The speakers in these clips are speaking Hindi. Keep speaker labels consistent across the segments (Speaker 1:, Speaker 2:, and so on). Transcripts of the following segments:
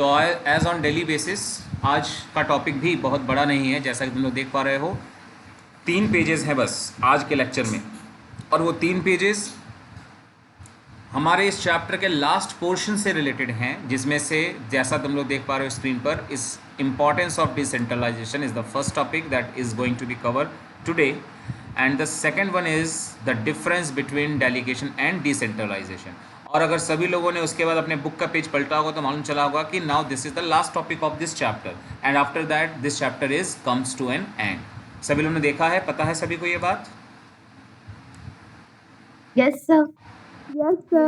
Speaker 1: तो एज ऑन डेली बेसिस आज का टॉपिक भी बहुत बड़ा नहीं है, जैसा कि तुम लोग देख पा रहे हो। 3 पेजेस हैं बस आज के लेक्चर में, और वो 3 पेजेस हमारे इस चैप्टर के लास्ट पोर्शन से रिलेटेड हैं, जिसमें से जैसा तुम लोग देख पा रहे हो स्क्रीन पर, इस importance of decentralisation is the first topic that is going to be cover today, and the second one is the difference between delegation and decentralisation. और अगर सभी लोगों ने उसके बाद अपने बुक का पेज पलटा होगा तो मालूम चला होगा कि now this is the last topic of this chapter, and after that this chapter is comes to an end. सभी लोगों ने देखा है, पता है सभी को ये बात?
Speaker 2: Yes, sir.
Speaker 3: Yes, sir.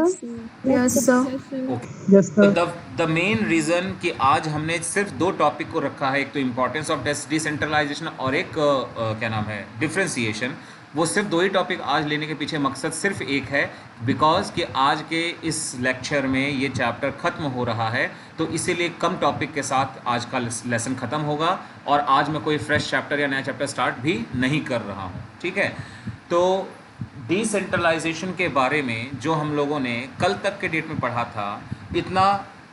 Speaker 2: Yes, sir.
Speaker 1: Okay.
Speaker 4: Yes,
Speaker 1: तो
Speaker 4: sir.
Speaker 1: द मेन रीज़न कि आज हमने सिर्फ 2 टॉपिक को रखा है, एक तो इम्पोर्टेंस ऑफ डिसेंट्रलाइजेशन और एक क्या नाम है, डिफ्रेंसिएशन। वो सिर्फ 2 ही टॉपिक आज लेने के पीछे मकसद सिर्फ एक है, बिकॉज कि आज के इस लेक्चर में ये चैप्टर ख़त्म हो रहा है, तो इसीलिए कम टॉपिक के साथ आज का लेसन ख़त्म होगा, और आज मैं कोई फ्रेश चैप्टर या नया चैप्टर स्टार्ट भी नहीं कर रहा हूँ। ठीक है, तो डिसेंट्रलाइजेशन के बारे में जो हम लोगों ने कल तक के डेट में पढ़ा था, इतना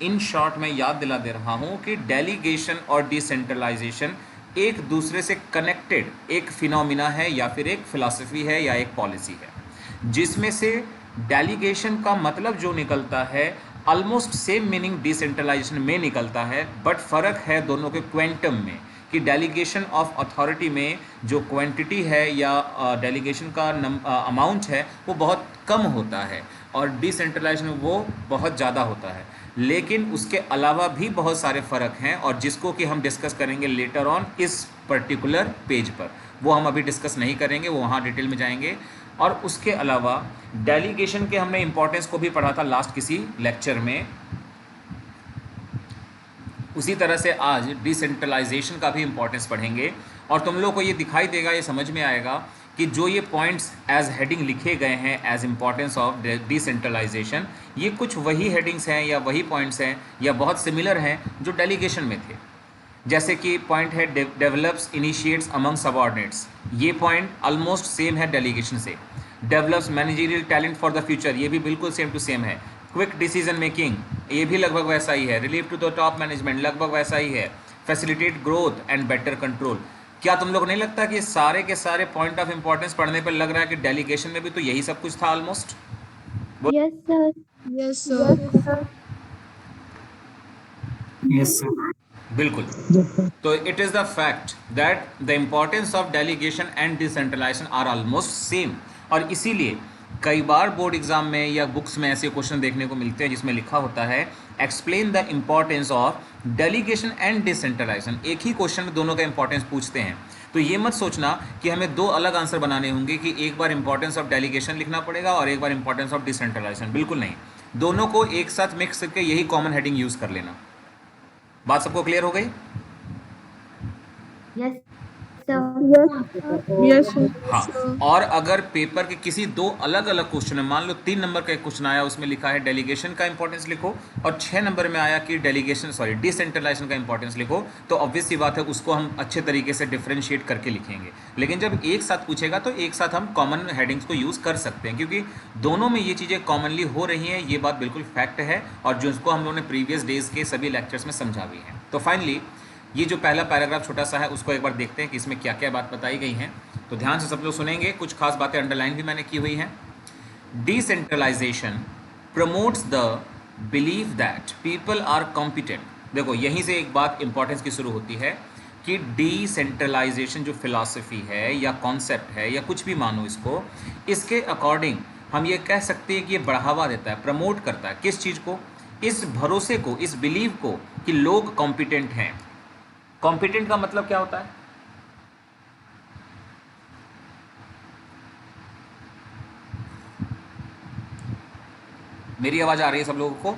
Speaker 1: इन शॉर्ट मैं याद दिला दे रहा हूँ कि डेलीगेशन और डिसेंट्रलाइजेशन एक दूसरे से कनेक्टेड एक फिनोमिना है, या फिर एक फिलॉसफी है, या एक पॉलिसी है, जिसमें से डेलीगेशन का मतलब जो निकलता है ऑलमोस्ट सेम मीनिंग डिसेंट्रलाइजेशन में निकलता है, बट फ़र्क है दोनों के क्वांटम में, कि डेलीगेशन ऑफ अथॉरिटी में जो क्वांटिटी है या डेलीगेशन का अमाउंट है वो बहुत कम होता है, और डिसेंट्रलाइजेशन में वो बहुत ज़्यादा होता है। लेकिन उसके अलावा भी बहुत सारे फ़र्क हैं, और जिसको कि हम डिस्कस करेंगे लेटर ऑन इस पर्टिकुलर पेज पर। वो हम अभी डिस्कस नहीं करेंगे, वो वहाँ डिटेल में जाएंगे। और उसके अलावा डेलीगेशन के हमने इंपॉर्टेंस को भी पढ़ा था लास्ट किसी लेक्चर में, उसी तरह से आज डिसेंट्रलाइजेशन का भी इंपॉर्टेंस पढ़ेंगे, और तुम लोग को ये दिखाई देगा, ये समझ में आएगा कि जो ये पॉइंट्स एज हेडिंग लिखे गए हैं एज इम्पॉर्टेंस ऑफ डिसेंट्रलाइजेशन, ये कुछ वही हेडिंग्स हैं या वही पॉइंट्स हैं या बहुत सिमिलर हैं जो डेलीगेशन में थे। जैसे कि पॉइंट है डेवलप्स इनिशिएट्स अमंग सबऑर्डिनेट्स, ये पॉइंट ऑलमोस्ट सेम है डेलीगेशन से। Develops managerial talent for the future, ये भी बिल्कुल सेम टू सेम है। क्विक डिसीजन मेकिंग, ये भी लगभग वैसा ही है। Relieve to the top management, लगभग वैसा ही है। Facilitate growth and better control. क्या तुम लोग नहीं लगता कि सारे के सारे पॉइंट ऑफ इंपॉर्टेंस पढ़ने पर लग रहा है कि डेलीगेशन में भी तो यही सब कुछ था almost?
Speaker 2: Yes, sir.
Speaker 3: Yes, sir.
Speaker 4: Yes, sir.
Speaker 1: बिल्कुल।
Speaker 4: Yes, sir.
Speaker 1: तो it is the fact that the importance of delegation and decentralisation are almost same, और इसीलिए कई बार बोर्ड एग्जाम में या बुक्स में ऐसे क्वेश्चन देखने को मिलते हैं जिसमें लिखा होता है explain the importance of delegation and decentralisation. एक ही क्वेश्चन में दोनों का इंपॉर्टेंस पूछते हैं, तो ये मत सोचना कि हमें 2 अलग आंसर बनाने होंगे, कि एक बार इंपॉर्टेंस ऑफ डेलीगेशन लिखना पड़ेगा और एक बार इंपॉर्टेंस ऑफ डिसेंट्रलाइजेशन। बिल्कुल नहीं, दोनों को एक साथ मिक्स करके यही कॉमन हेडिंग यूज़ कर लेना। बात सबको क्लियर हो गई?
Speaker 2: Yes, sir.
Speaker 3: Yes, sir.
Speaker 1: हाँ, और अगर पेपर के किसी 2 अलग अलग क्वेश्चन है, मान लो 3 नंबर का एक क्वेश्चन आया, उसमें लिखा है डेलीगेशन का इंपॉर्टेंस लिखो, और 6 नंबर में आया कि डिसेंट्रलाइजेशन का इंपॉर्टेंस लिखो, तो ऑब्वियस सी बात है उसको हम अच्छे तरीके से डिफ्रेंशिएट करके लिखेंगे। लेकिन जब एक साथ पूछेगा तो एक साथ हम कॉमन हेडिंग्स को यूज़ कर सकते हैं, क्योंकि दोनों में ये चीज़ें कॉमनली हो रही हैं, ये बात बिल्कुल फैक्ट है, और जिसको हम लोगों ने प्रीवियस डेज के सभी लेक्चर्स में समझा भी है। तो फाइनली ये जो पहला पैराग्राफ छोटा सा है उसको एक बार देखते हैं कि इसमें क्या क्या बात बताई गई हैं। तो ध्यान से सब लोग सुनेंगे, कुछ खास बातें अंडरलाइन भी मैंने की हुई हैं। Decentralisation promotes the believe that people are competent. देखो यहीं से एक बात इंपॉर्टेंस की शुरू होती है कि डिसेंट्रलाइजेशन जो फिलॉसफी है या कॉन्सेप्ट है या कुछ भी मानो इसको, इसके अकॉर्डिंग हम ये कह सकते हैं कि ये बढ़ावा देता है, प्रमोट करता है किस चीज़ को? इस भरोसे को, इस बिलीव को कि लोग कॉम्पिटेंट हैं। कॉम्पिटेंट का मतलब क्या होता है? मेरी आवाज आ रही है सब लोगों को?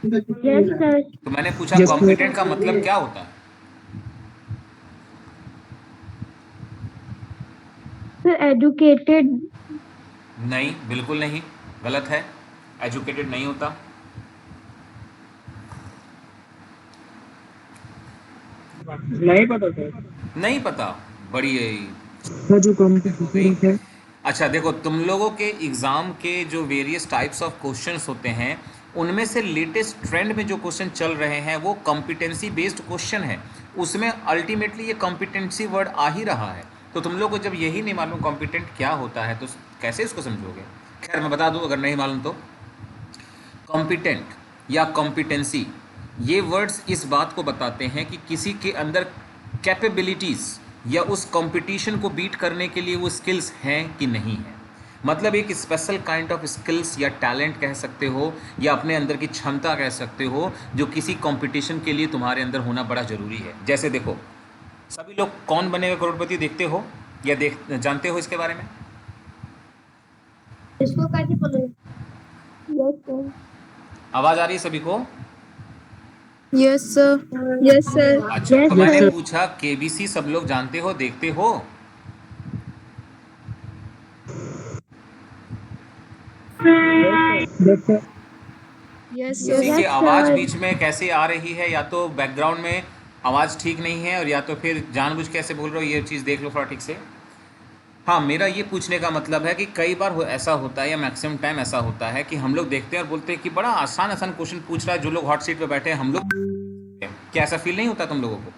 Speaker 2: Yes, sir.
Speaker 1: तो मैंने पूछा
Speaker 4: Yes, sir.
Speaker 1: कॉम्पिटेंट का मतलब क्या होता है?
Speaker 2: Sir, educated.
Speaker 1: नहीं, बिल्कुल नहीं, गलत है। एजुकेटेड नहीं होता।
Speaker 4: नहीं पता सर।
Speaker 1: नहीं पता, बड़ी
Speaker 4: वो जो कॉम्पिटिशन है।
Speaker 1: अच्छा देखो, तुम लोगों के एग्ज़ाम के जो वेरियस टाइप्स ऑफ क्वेश्चंस होते हैं उनमें से लेटेस्ट ट्रेंड में जो क्वेश्चन चल रहे हैं वो कॉम्पिटेंसी बेस्ड क्वेश्चन है, उसमें अल्टीमेटली ये कॉम्पिटेंसी वर्ड आ ही रहा है। तो तुम लोग को जब यही नहीं मालूम कॉम्पिटेंट क्या होता है तो कैसे इसको समझोगे? खैर मैं बता दूं अगर नहीं मालूम तो, कॉम्पिटेंट या कॉम्पिटेंसी ये वर्ड्स इस बात को बताते हैं कि किसी के अंदर कैपेबिलिटीज़ या उस कंपटीशन को बीट करने के लिए वो स्किल्स हैं कि नहीं है। मतलब एक स्पेशल काइंड ऑफ स्किल्स या टैलेंट कह सकते हो, या अपने अंदर की क्षमता कह सकते हो, जो किसी कंपटीशन के लिए तुम्हारे अंदर होना बड़ा ज़रूरी है। जैसे देखो, सभी लोग कौन बनेगा करोड़पति देखते हो या जानते हो इसके बारे में?
Speaker 2: इसको कैसे बोलो?
Speaker 3: Yes, sir.
Speaker 1: आवाज़ आ रही है सभी को?
Speaker 3: Yes, sir. Yes, sir.
Speaker 1: अच्छा,
Speaker 2: Yes,
Speaker 1: तो मैंने
Speaker 2: sir.
Speaker 1: पूछा केबीसी सब लोग जानते हो, देखते हो?
Speaker 4: Yes, sir.
Speaker 3: Yes,
Speaker 1: किसी
Speaker 3: sir.
Speaker 1: की
Speaker 2: Yes,
Speaker 1: आवाज़
Speaker 2: sir.
Speaker 1: बीच में कैसे आ रही है, या तो बैकग्राउंड में आवाज़ ठीक नहीं है, और या तो फिर जानबूझ के ऐसे बोल रहे हो, ये चीज़ देख लो थोड़ा ठीक से। हाँ, मेरा ये पूछने का मतलब है कि कई बार ऐसा होता है, या मैक्सिमम टाइम ऐसा होता है कि हम लोग देखते हैं और बोलते हैं कि बड़ा आसान आसान क्वेश्चन पूछ रहा है जो लोग हॉट सीट पे बैठे हैं, हम लोग। क्या ऐसा फील नहीं होता तुम लोगों को?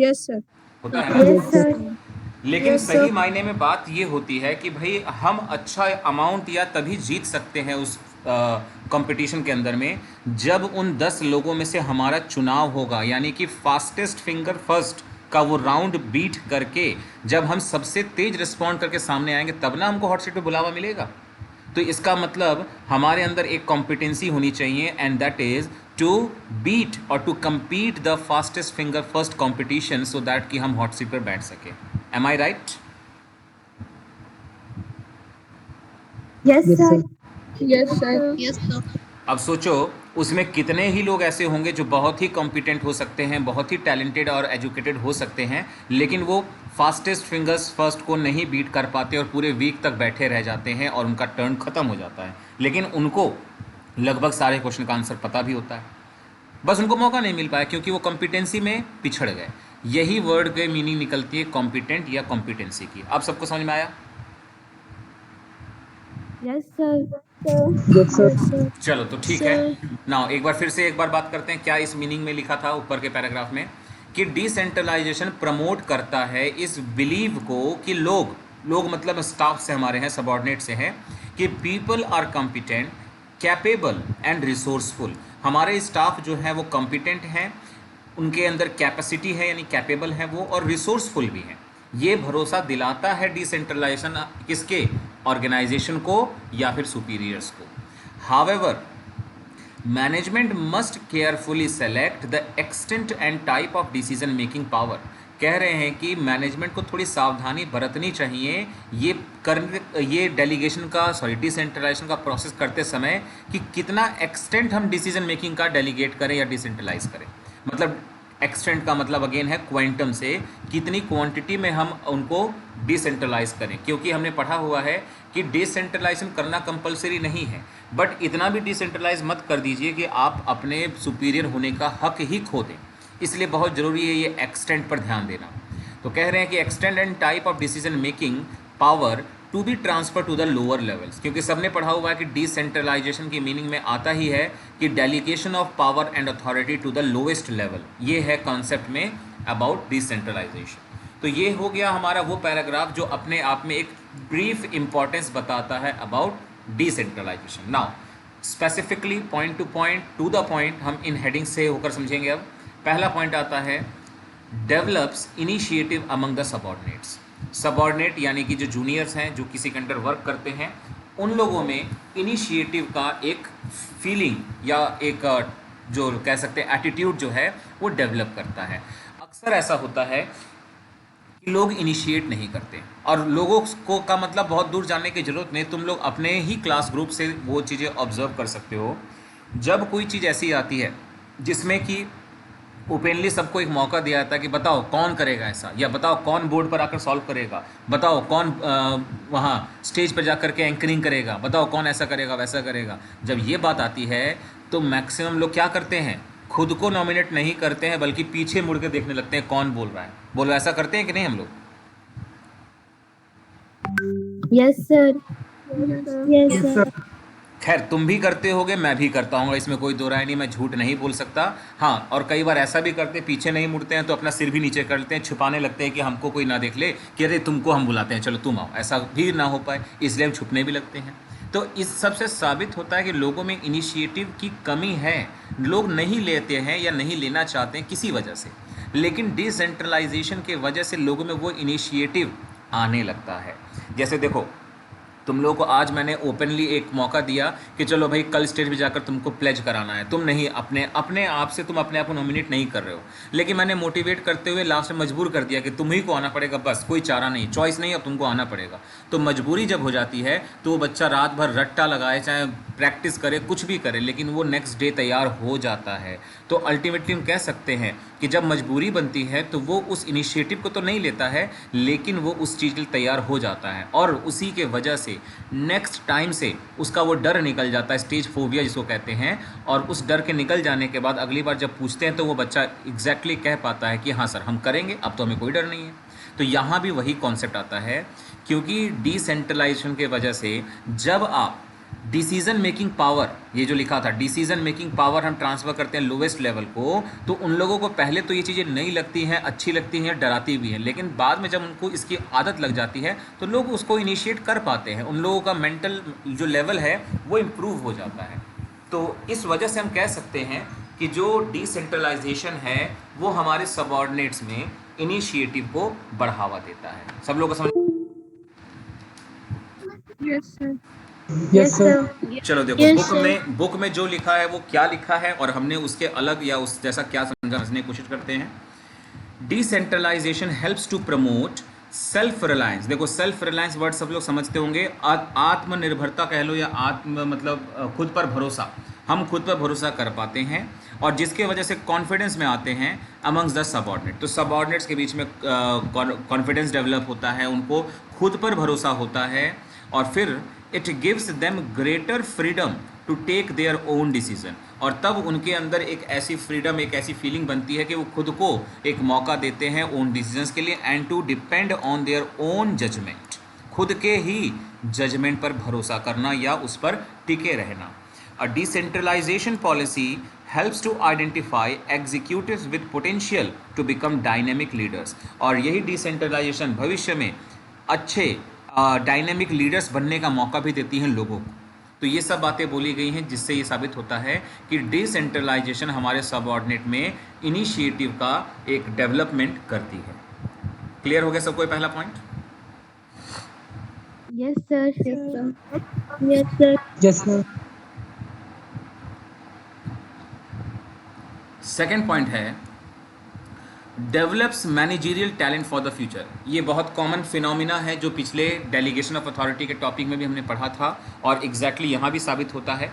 Speaker 3: Yes, sir.
Speaker 1: होता है ना?
Speaker 2: Yes, sir.
Speaker 1: लेकिन
Speaker 3: Yes,
Speaker 1: सही
Speaker 3: sir.
Speaker 1: मायने में बात ये होती है कि भाई हम अच्छा अमाउंट या तभी जीत सकते हैं उस कंपटीशन के अंदर में जब उन 10 लोगों में से हमारा चुनाव होगा, यानी कि फास्टेस्ट फिंगर फर्स्ट का वो राउंड बीट करके जब हम सबसे तेज रिस्पॉन्ड करके सामने आएंगे तब ना हमको हॉट सीट पे बुलावा मिलेगा। तो इसका मतलब हमारे अंदर एक कॉम्पिटेंसी होनी चाहिए, and that is to beat और to compete the fastest finger first competition, so that कि हम हॉट सीट पर बैठ सके। Am I right?
Speaker 2: Yes,
Speaker 4: Yes,
Speaker 2: sir.
Speaker 4: sir.
Speaker 3: Yes, sir. Yes, sir.
Speaker 1: अब सोचो उसमें कितने ही लोग ऐसे होंगे जो बहुत ही कॉम्पिटेंट हो सकते हैं, बहुत ही टैलेंटेड और एजुकेटेड हो सकते हैं, लेकिन वो फास्टेस्ट फिंगर्स फर्स्ट को नहीं बीट कर पाते और पूरे वीक तक बैठे रह जाते हैं और उनका टर्न ख़त्म हो जाता है। लेकिन उनको लगभग सारे क्वेश्चन का आंसर पता भी होता है, बस उनको मौका नहीं मिल पाया क्योंकि वो कॉम्पिटेंसी में पिछड़ गए। यही वर्ड के मीनिंग निकलती है कॉम्पिटेंट या कॉम्पिटेंसी की। आप सबको समझ में आया?
Speaker 2: Yes, sir.
Speaker 4: Yes, sir.
Speaker 3: Yes, sir.
Speaker 1: चलो तो ठीक है। नाउ एक बार फिर से एक बार बात करते हैं क्या इस मीनिंग में लिखा था ऊपर के पैराग्राफ में, कि डिसेंट्रलाइजेशन प्रमोट करता है इस बिलीव को कि लोग मतलब स्टाफ से हमारे हैं, सबॉर्डिनेट से हैं, कि people are competent, capable and resourceful. हमारे स्टाफ जो है वो कॉम्पिटेंट हैं, उनके अंदर कैपेसिटी है यानी कैपेबल हैं वो, और रिसोर्सफुल भी हैं। ये भरोसा दिलाता है डिसेंट्रलाइजेशन किसके? ऑर्गेनाइजेशन को या फिर सुपीरियर्स को। However management must carefully select the extent and type of decision making power. कह रहे हैं कि मैनेजमेंट को थोड़ी सावधानी बरतनी चाहिए ये डेलीगेशन का डिसेंट्रलाइजेशन का प्रोसेस करते समय, कि कितना एक्सटेंट हम डिसीजन मेकिंग का डेलीगेट करें या डिसेंट्रलाइज करें। मतलब एक्सटेंट का मतलब अगेन है क्वांटम से, कितनी क्वांटिटी में हम उनको डिसेंट्रलाइज करें, क्योंकि हमने पढ़ा हुआ है कि डिसेंट्रलाइजेशन करना कंपलसरी नहीं है, बट इतना भी डिसेंट्रलाइज मत कर दीजिए कि आप अपने सुपीरियर होने का हक ही खो दें। इसलिए बहुत ज़रूरी है ये एक्सटेंट पर ध्यान देना। तो कह रहे हैं कि extent and type of decision making power to be transfer to the lower levels, क्योंकि सबने पढ़ा हुआ है कि डिसेंट्रलाइजेशन की मीनिंग में आता ही है कि delegation of power and authority to the lowest level. ये है कॉन्सेप्ट में अबाउट डिसेंट्रलाइजेशन। तो ये हो गया हमारा वो पैराग्राफ जो अपने आप में एक ब्रीफ इंपॉर्टेंस बताता है about decentralisation. Now specifically point to the point हम इन हेडिंग से होकर समझेंगे। अब पहला पॉइंट आता है develops initiative among the subordinates. Subordinate यानी कि जो जूनियर्स हैं, जो किसी के अंडर वर्क करते हैं, उन लोगों में इनिशिएटिव का एक फीलिंग या एक जो कह सकते हैं एटीट्यूड जो है वो डेवलप करता है। अक्सर ऐसा होता है कि लोग इनिशिएट नहीं करते, और लोगों को का मतलब बहुत दूर जाने की ज़रूरत नहीं, तुम लोग अपने ही क्लास ग्रुप से वो चीज़ें ऑब्जर्व कर सकते हो। जब कोई चीज़ ऐसी आती है जिसमें कि ओपनली सबको एक मौका दिया जाता है कि बताओ कौन करेगा ऐसा, या बताओ कौन बोर्ड पर आकर सॉल्व करेगा, बताओ कौन वहाँ स्टेज पर जा कर के एंकरिंग करेगा, बताओ कौन ऐसा करेगा वैसा करेगा। जब ये बात आती है तो मैक्सिमम लोग क्या करते हैं, खुद को नॉमिनेट नहीं करते हैं बल्कि पीछे मुड़ के देखने लगते हैं कौन बोल रहा है। बोलो ऐसा करते हैं कि नहीं हम लोग?
Speaker 2: Yes, sir.
Speaker 3: Yes, sir.
Speaker 2: Yes,
Speaker 4: Yes,
Speaker 2: sir.
Speaker 4: sir.
Speaker 1: खैर तुम भी करते होगे, मैं भी करता हूँ, इसमें कोई दो राय नहीं, मैं झूठ नहीं बोल सकता। हाँ, और कई बार ऐसा भी करते हैं, पीछे नहीं मुड़ते हैं तो अपना सिर भी नीचे कर लेते हैं, छुपाने लगते हैं कि हमको कोई ना देख ले कि अरे तुमको हम बुलाते हैं, चलो तुम आओ, ऐसा भी ना हो पाए, इसलिए हम छुपने भी लगते हैं। तो इस सब से साबित होता है कि लोगों में इनिशिएटिव की कमी है, लोग नहीं लेते हैं या नहीं लेना चाहते हैं किसी वजह से। लेकिन डिसेंट्रलाइजेशन के वजह से लोगों में वो इनिशिएटिव आने लगता है। जैसे देखो, तुम लोगों को आज मैंने ओपनली एक मौका दिया कि चलो भाई कल स्टेज पे जाकर तुमको प्लेज कराना है, तुम नहीं, अपने अपने आप से तुम अपने आप को नॉमिनेट नहीं कर रहे हो, लेकिन मैंने मोटिवेट करते हुए लास्ट में मजबूर कर दिया कि तुम ही को आना पड़ेगा, बस कोई चारा नहीं, चॉइस नहीं, अब तुमको आना पड़ेगा। तो मजबूरी जब हो जाती है तो वो बच्चा रात भर रट्टा लगाए, चाहे प्रैक्टिस करे, कुछ भी करे, लेकिन वो नेक्स्ट डे तैयार हो जाता है। तो अल्टीमेटली हम कह सकते हैं कि जब मजबूरी बनती है तो वो उस इनिशिएटिव को तो नहीं लेता है, लेकिन वो उस चीज़ के लिए तैयार हो जाता है, और उसी के वजह से नेक्स्ट टाइम से उसका वो डर निकल जाता है, स्टेज फोबिया जिसको कहते हैं। और उस डर के निकल जाने के बाद अगली बार जब पूछते हैं तो वो बच्चा एग्जैक्टली कह पाता है कि हाँ सर हम करेंगे, अब तो हमें कोई डर नहीं है। तो यहाँ भी वही कॉन्सेप्ट आता है, क्योंकि डिसेंट्रलाइजेशन के वजह से जब आप डिसीजन मेकिंग पावर, ये जो लिखा था डिसीजन मेकिंग पावर हम ट्रांसफ़र करते हैं लोवेस्ट लेवल को, तो उन लोगों को पहले तो ये चीज़ें नहीं लगती हैं, अच्छी लगती हैं, डराती भी हैं, लेकिन बाद में जब उनको इसकी आदत लग जाती है तो लोग उसको इनिशिएट कर पाते हैं, उन लोगों का मेंटल जो लेवल है वो इम्प्रूव हो जाता है। तो इस वजह से हम कह सकते हैं कि जो डिसेंट्रलाइजेशन है वो हमारे सबऑर्डिनेट्स में इनिशिएटिव को बढ़ावा देता है। सब लोगों को समझ?
Speaker 3: Yes, sir.
Speaker 4: Yes, sir.
Speaker 1: चलो देखो,
Speaker 2: Yes,
Speaker 1: बुक में जो लिखा है वो क्या लिखा है और हमने उसके अलग या उस जैसा क्या समझने की कोशिश करते हैं। Decentralisation helps to promote self reliance. देखो, सेल्फ रिलायंस वर्ड सब लोग समझते होंगे, आत्मनिर्भरता कह लो, या आत्म मतलब खुद पर भरोसा, हम खुद पर भरोसा कर पाते हैं, और जिसके वजह से कॉन्फिडेंस में आते हैं अमंग्स द सबऑर्डिनेट। तो सबऑर्डिनेट्स के बीच में कॉन्फिडेंस डेवलप होता है, उनको खुद पर भरोसा होता है, और फिर it gives them greater freedom to take their own decision. और तब उनके अंदर एक ऐसी फ्रीडम, एक ऐसी फीलिंग बनती है कि वो खुद को एक मौका देते हैं ओन डिसीजंस के लिए, and to depend on their own judgement, खुद के ही जजमेंट पर भरोसा करना या उस पर टिके रहना। A decentralization policy helps to identify executives with potential to become dynamic leaders। और यही डिसेंट्रलाइजेशन भविष्य में अच्छे डायनेमिक लीडर्स बनने का मौका भी देती हैं लोगों को। तो ये सब बातें बोली गई हैं जिससे ये साबित होता है कि डिसेंट्रलाइजेशन हमारे सबऑर्डिनेट में इनिशिएटिव का एक डेवलपमेंट करती है। क्लियर हो गया सबको ये पहला point?
Speaker 2: Yes, sir.
Speaker 3: Yes, sir.
Speaker 2: Yes, sir.
Speaker 4: Yes, sir.
Speaker 1: Second point है develops managerial talent for the future. ये बहुत कॉमन फिनोमिना है जो पिछले डेलीगेशन ऑफ अथॉरिटी के टॉपिक में भी हमने पढ़ा था, और एग्जैक्टली यहाँ भी साबित होता है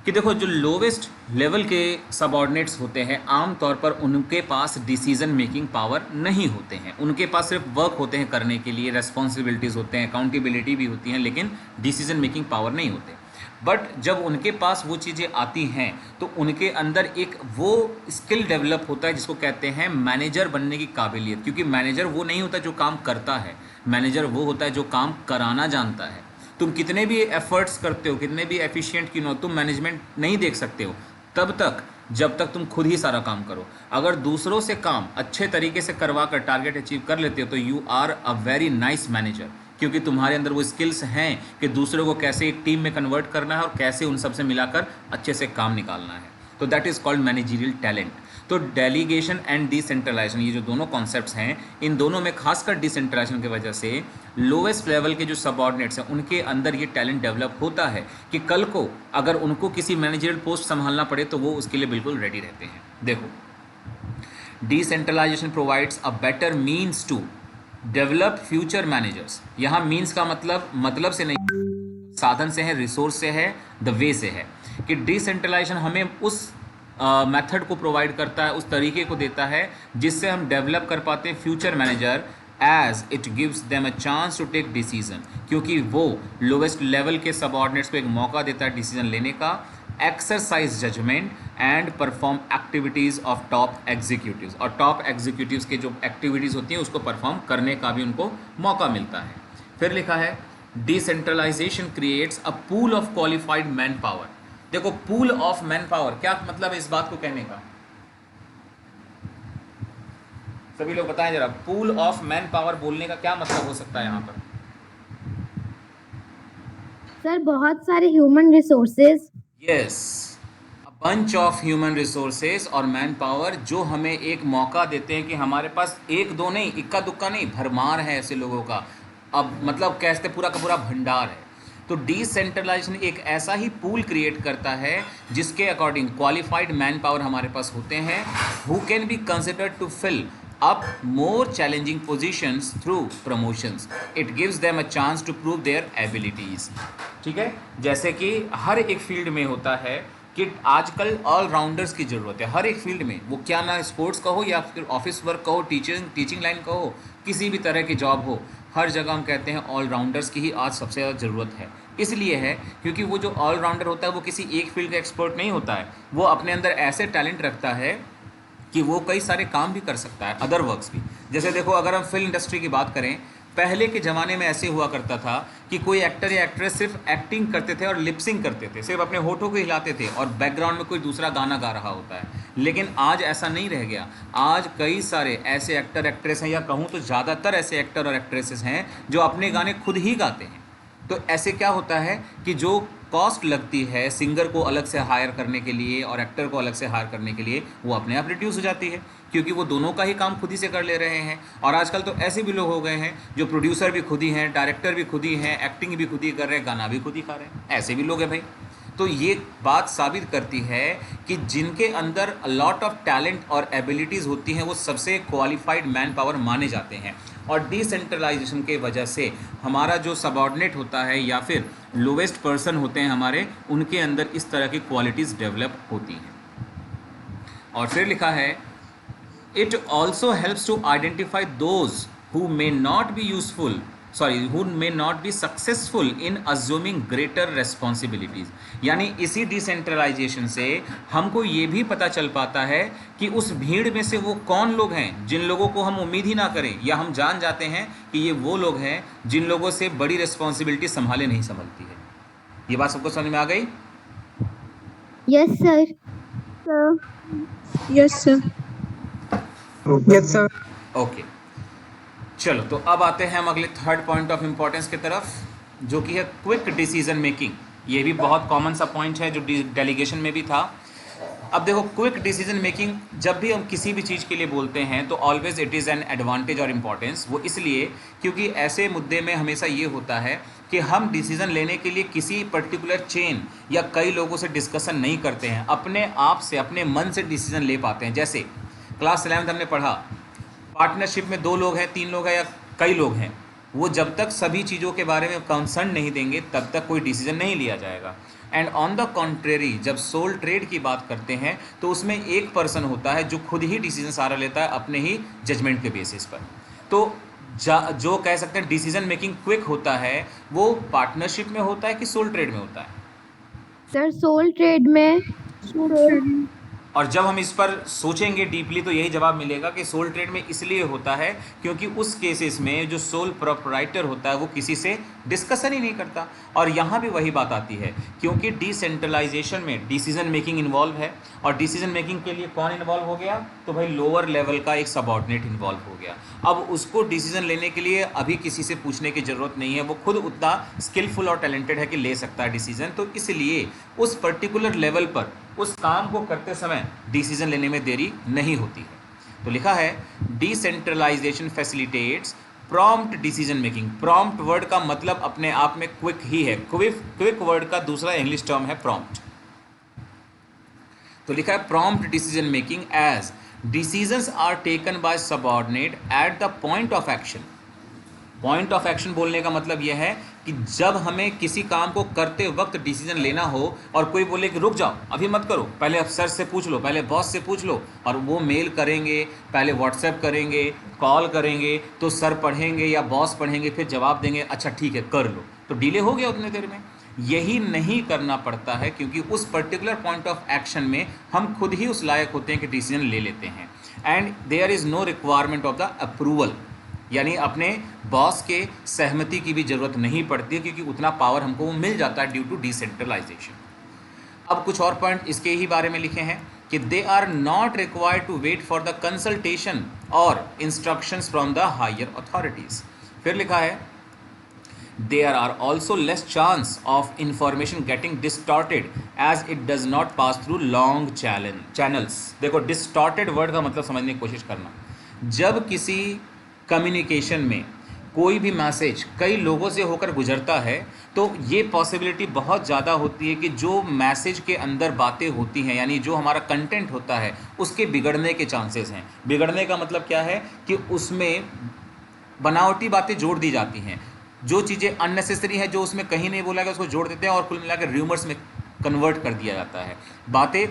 Speaker 1: कि देखो, जो लोवेस्ट लेवल के सबऑर्डिनेट्स होते हैं आमतौर पर उनके पास डिसीजन मेकिंग पावर नहीं होते हैं, उनके पास सिर्फ वर्क होते हैं करने के लिए, रेस्पॉन्सिबिलिटीज़ होते हैं, अकाउंटेबिलिटी भी होती हैं, लेकिन डिसीजन मेकिंग पावर नहीं होते। बट जब उनके पास वो चीज़ें आती हैं तो उनके अंदर एक वो स्किल डेवलप होता है जिसको कहते हैं मैनेजर बनने की काबिलियत। क्योंकि मैनेजर वो नहीं होता जो काम करता है, मैनेजर वो होता है जो काम कराना जानता है। तुम कितने भी एफर्ट्स करते हो, कितने भी एफिशिएंट क्यों ना हो, तुम मैनेजमेंट नहीं देख सकते हो तब तक जब तक तुम खुद ही सारा काम करो। अगर दूसरों से काम अच्छे तरीके से करवा कर टारगेट अचीव कर लेते हो तो you are a very nice manager, क्योंकि तुम्हारे अंदर वो स्किल्स हैं कि दूसरों को कैसे एक टीम में कन्वर्ट करना है और कैसे उन सब से मिलाकर अच्छे से काम निकालना है। तो that is called managerial talent. तो डेलीगेशन एंड डिसेंट्रलाइजेशन, ये जो दोनों कॉन्सेप्ट्स हैं, इन दोनों में खासकर डिसेंट्रलाइजेशन की वजह से लोवेस्ट लेवल के जो सबऑर्डिनेट्स हैं उनके अंदर ये टैलेंट डेवलप होता है कि कल को अगर उनको किसी मैनेजरियल पोस्ट संभालना पड़े तो वो उसके लिए बिल्कुल रेडी रहते हैं। देखो, decentralisation provides a better means to develop future managers. यहाँ मीन्स का मतलब से नहीं, साधन से है, रिसोर्स से है, द वे से है, कि डिसेंट्रलाइजेशन हमें उस मेथड को प्रोवाइड करता है, उस तरीके को देता है जिससे हम डेवलप कर पाते हैं future manager, as it gives them a chance to take decision. क्योंकि वो लोवेस्ट लेवल के सबऑर्डिनेट्स को एक मौका देता है डिसीजन लेने का, exercise judgement and perform activities of top executives. और टॉप एग्जीक्यूटिव्स के जो एक्टिविटीज़ होती हैं उसको परफॉर्म करने का भी उनको मौका मिलता है। फिर लिखा है decentralisation creates a pool of qualified man power. देखो पूल ऑफ मैन पावर क्या मतलब है इस बात को कहने का, सभी लोग बताएं जरा, पूल ऑफ मैन पावर बोलने का क्या मतलब हो सकता है यहाँ पर?
Speaker 2: सर बहुत सारे human resources.
Speaker 1: Yes, a bunch of human resources और मैन पावर जो हमें एक मौका देते हैं कि हमारे पास एक दो नहीं, इक्का दुक्का नहीं, भरमार है ऐसे लोगों का। अब मतलब कहते पूरा का पूरा भंडार है। तो डिसेंट्रलाइजेशन एक ऐसा ही पूल क्रिएट करता है जिसके अकॉर्डिंग क्वालिफाइड मैन पावर हमारे पास होते हैं, who can be considered to fill up more challenging positions through promotions. It gives them a chance to prove their abilities. ठीक है, जैसे कि हर एक फील्ड में होता है कि आजकल ऑलराउंडर्स की ज़रूरत है हर एक फील्ड में, वो क्या ना स्पोर्ट्स का हो या फिर ऑफिस वर्क का हो, टीचिंग लाइन का हो, किसी भी तरह की जॉब हो, हर जगह हम कहते हैं ऑलराउंडर्स की ही आज सबसे ज़्यादा ज़रूरत है। इसलिए है क्योंकि वो जो ऑलराउंडर होता है वो किसी एक फील्ड का एक्सपर्ट नहीं होता है, वो अपने अंदर ऐसे टैलेंट रखता है कि वो कई सारे काम भी कर सकता है, अदर वर्क्स भी। जैसे देखो अगर हम फिल्म इंडस्ट्री की बात करें, पहले के ज़माने में ऐसे हुआ करता था कि कोई एक्टर या एक्ट्रेस सिर्फ एक्टिंग करते थे और लिपसिंग करते थे, सिर्फ अपने होठों को हिलाते थे और बैकग्राउंड में कोई दूसरा गाना गा रहा होता है। लेकिन आज ऐसा नहीं रह गया, आज कई सारे ऐसे एक्टर एक्ट्रेस हैं, या कहूँ तो ज़्यादातर ऐसे एक्टर और एक्ट्रेसेस हैं जो अपने गाने खुद ही गाते हैं। तो ऐसे क्या होता है कि जो कॉस्ट लगती है सिंगर को अलग से हायर करने के लिए और एक्टर को अलग से हायर करने के लिए, वो अपने आप रिड्यूस हो जाती है, क्योंकि वो दोनों का ही काम खुद ही से कर ले रहे हैं। और आजकल तो ऐसे भी लोग हो गए हैं जो प्रोड्यूसर भी खुद ही हैं, डायरेक्टर भी खुद ही हैं, एक्टिंग भी खुद ही कर रहे हैं, गाना भी खुद ही गा रहे हैं, ऐसे भी लोग हैं भाई। तो ये बात साबित करती है कि जिनके अंदर लॉट ऑफ टैलेंट और एबिलिटीज़ होती हैं वो सबसे क्वालिफाइड मैन पावर माने जाते हैं। और डिसेंट्रलाइजेशन के वजह से हमारा जो सबऑर्डिनेट होता है या फिर लोवेस्ट पर्सन होते हैं हमारे, उनके अंदर इस तरह की क्वालिटीज़ डेवलप होती हैं। और फिर लिखा है, it also helps to identify those who may not be successful in assuming greater responsibilities। यानी इसी डिसेंट्रलाइजेशन से हमको ये भी पता चल पाता है कि उस भीड़ में से वो कौन लोग हैं जिन लोगों को हम उम्मीद ही ना करें, या हम जान जाते हैं कि ये वो लोग हैं जिन लोगों से बड़ी रिस्पॉन्सिबिलिटी संभाले नहीं संभलती है। ये बात सबको समझ में आ गई?
Speaker 2: Yes sir.
Speaker 3: Yes sir.
Speaker 4: Yes sir.
Speaker 1: Okay, चलो तो अब आते हैं हम अगले थर्ड पॉइंट ऑफ इम्पोर्टेंस की तरफ, जो कि है क्विक डिसीजन मेकिंग। ये भी बहुत कॉमन सा पॉइंट है जो डेलीगेशन में भी था। अब देखो, क्विक डिसीजन मेकिंग जब भी हम किसी भी चीज़ के लिए बोलते हैं तो always it is an advantage और इम्पॉर्टेंस। वो इसलिए क्योंकि ऐसे मुद्दे में हमेशा ये होता है कि हम डिसीज़न लेने के लिए किसी पर्टिकुलर चेन या कई लोगों से डिस्कशन नहीं करते हैं, अपने आप से अपने मन से डिसीज़न ले पाते हैं। जैसे क्लास 11th हमने पढ़ा, पार्टनरशिप में 2 लोग हैं, 3 लोग हैं या कई लोग हैं, वो जब तक सभी चीज़ों के बारे में कंसर्न नहीं देंगे तब तक कोई डिसीजन नहीं लिया जाएगा। एंड ऑन द कॉन्ट्रेरी, जब सोल ट्रेड की बात करते हैं तो उसमें एक पर्सन होता है जो खुद ही डिसीजन सारा लेता है अपने ही जजमेंट के बेसिस पर। तो जो कह सकते हैं डिसीजन मेकिंग क्विक होता है, वो पार्टनरशिप में होता है कि सोल ट्रेड में होता है?
Speaker 2: सर सोल ट्रेड में।
Speaker 1: और जब हम इस पर सोचेंगे डीपली तो यही जवाब मिलेगा कि सोल ट्रेड में इसलिए होता है क्योंकि उस केसेस में जो सोल प्रोप्राइटर होता है वो किसी से डिस्कशन ही नहीं करता। और यहाँ भी वही बात आती है, क्योंकि डिसेंट्रलाइजेशन में डिसीजन मेकिंग इन्वॉल्व है, और डिसीजन मेकिंग के लिए कौन इन्वॉल्व हो गया? तो भाई लोअर लेवल का एक सबऑर्डिनेट इन्वॉल्व हो गया। अब उसको डिसीजन लेने के लिए अभी किसी से पूछने की ज़रूरत नहीं है, वो खुद उतना स्किलफुल और टैलेंटेड है कि ले सकता है डिसीजन। तो इसलिए उस पर्टिकुलर लेवल पर उस काम को करते समय डिसीजन लेने में देरी नहीं होती है। तो लिखा है, decentralisation facilitates prompt decision making. Prompt word का मतलब अपने आप में क्विक ही है। क्विक वर्ड का दूसरा इंग्लिश टर्म है प्रॉम्प्ट। तो लिखा है, prompt decision making as decisions are taken by subordinate at the point of action. Point of action बोलने का मतलब यह है कि जब हमें किसी काम को करते वक्त डिसीजन लेना हो और कोई बोले कि रुक जाओ, अभी मत करो, पहले अफसर से पूछ लो, पहले बॉस से पूछ लो, और वो मेल करेंगे, पहले व्हाट्सएप करेंगे, कॉल करेंगे, तो सर पढ़ेंगे या बॉस पढ़ेंगे, फिर जवाब देंगे अच्छा ठीक है कर लो, तो डिले हो गया उतने देर में। यही नहीं करना पड़ता है, क्योंकि उस पर्टिकुलर पॉइंट ऑफ एक्शन में हम खुद ही उस लायक होते हैं कि डिसीजन ले लेते हैं। And there is no requirement of the approval. यानी अपने बॉस के सहमति की भी ज़रूरत नहीं पड़ती है, क्योंकि उतना पावर हमको वो मिल जाता है ड्यू टू डिसेंट्रलाइजेशन। अब कुछ और पॉइंट इसके ही बारे में लिखे हैं कि they are not required to wait for the consultation और instructions from the higher authorities. फिर लिखा है there are also less chance of information getting distorted as it does not pass through long channels। देखो distorted वर्ड का मतलब समझने की कोशिश करना। जब किसी कम्युनिकेशन में कोई भी मैसेज कई लोगों से होकर गुजरता है तो ये पॉसिबिलिटी बहुत ज़्यादा होती है कि जो मैसेज के अंदर बातें होती हैं, यानी जो हमारा कंटेंट होता है, उसके बिगड़ने के चांसेस हैं। बिगड़ने का मतलब क्या है कि उसमें बनावटी बातें जोड़ दी जाती हैं, जो चीज़ें अननेसेसरी हैं, जो उसमें कहीं नहीं बोला गया उसको जोड़ देते हैं और कुल मिलाकर र्यूमर्स में कन्वर्ट कर दिया जाता है, बातें